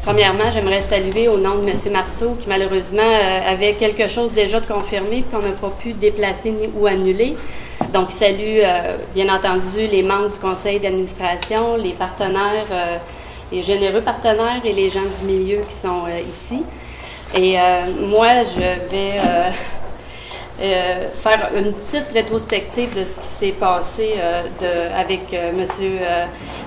Premièrement, j'aimerais saluer au nom de M. Marceau, qui malheureusement avait quelque chose déjà de confirmé et qu'on n'a pas pu déplacer ou annuler. Donc, salue bien entendu les membres du conseil d'administration, les partenaires, les généreux partenaires et les gens du milieu qui sont ici. Et moi, je vais faire une petite rétrospective de ce qui s'est passé avec M.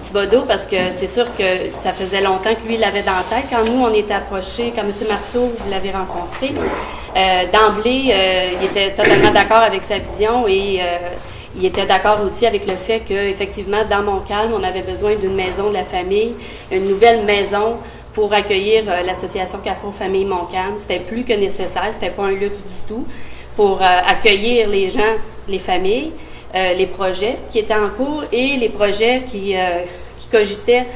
Thibodeau, parce que c'est sûr que ça faisait longtemps que lui l'avait dans la tête. Quand nous, on était approchés, quand M. Marceau, vous l'avez rencontré, d'emblée, il était totalement d'accord avec sa vision et il était d'accord aussi avec le fait qu'effectivement, dans Montcalm, on avait besoin d'une maison de la famille, une nouvelle maison pour accueillir l'association Carrefour-Famille Montcalm. C'était plus que nécessaire, c'était pas un luxe du tout, pour accueillir les gens, les familles, les projets qui étaient en cours et les projets qui cogitaient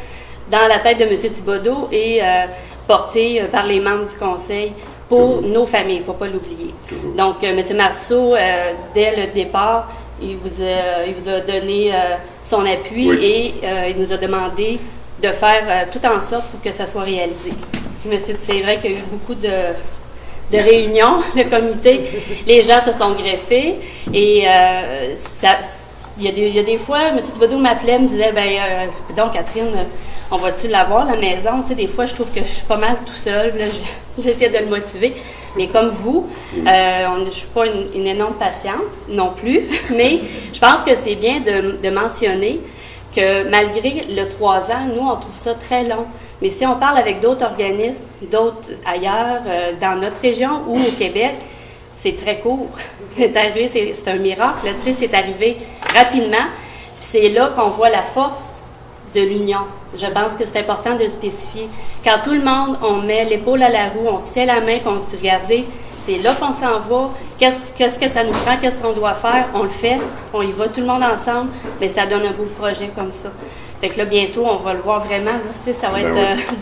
dans la tête de M. Thibodeau et portés par les membres du conseil pour nos familles, il ne faut pas l'oublier. Donc, M. Marceau, dès le départ, il vous a donné son appui et il nous a demandé de faire tout en sorte pour que ça soit réalisé. C'est vrai qu'il y a eu beaucoup de réunions, le comité, les gens se sont greffés et il y a des fois, M. Thibodeau m'appelait, me disait, donc Catherine, on va-tu l'avoir, la maison? Tu sais, des fois, je trouve que je suis pas mal tout seul, là, j'essaie de le motiver. Mais comme vous, je ne suis pas une énorme patiente non plus, mais je pense que c'est bien de mentionner que malgré le 3 ans, nous, on trouve ça très long. Mais si on parle avec d'autres organismes, d'autres ailleurs, dans notre région ou au Québec, c'est très court. C'est arrivé, c'est un miracle, tu sais, c'est arrivé rapidement. Puis c'est là qu'on voit la force de l'union. Je pense que c'est important de le spécifier. Quand tout le monde, on met l'épaule à la roue, on se tient la main, puis on se dit, regardez, c'est là qu'on s'en va. Qu'est-ce que ça nous prend? Qu'est-ce qu'on doit faire? On le fait. On y va tout le monde ensemble. Mais ça donne un beau projet comme ça. Fait que là, bientôt, on va le voir vraiment. Là, tu sais, ça va être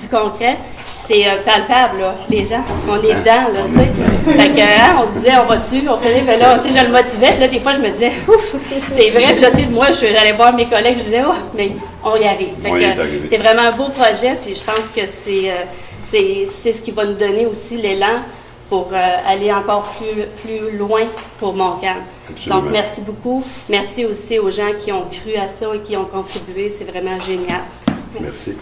du concret. C'est palpable, là, les gens. On est dedans, là, tu sais. Fait que, on se disait, on va dessus. On faisait, mais là, tu sais, je le motivais. Puis là, des fois, je me disais, ouf, c'est vrai. Puis là, tu sais, moi, j'allais voir mes collègues. Je disais, oh, mais on y arrive. Fait que c'est vraiment un beau projet. Puis je pense que c'est ce qui va nous donner aussi l'élan pour aller encore plus loin pour Montcalm. Donc, merci beaucoup. Merci aussi aux gens qui ont cru à ça et qui ont contribué. C'est vraiment génial. Merci.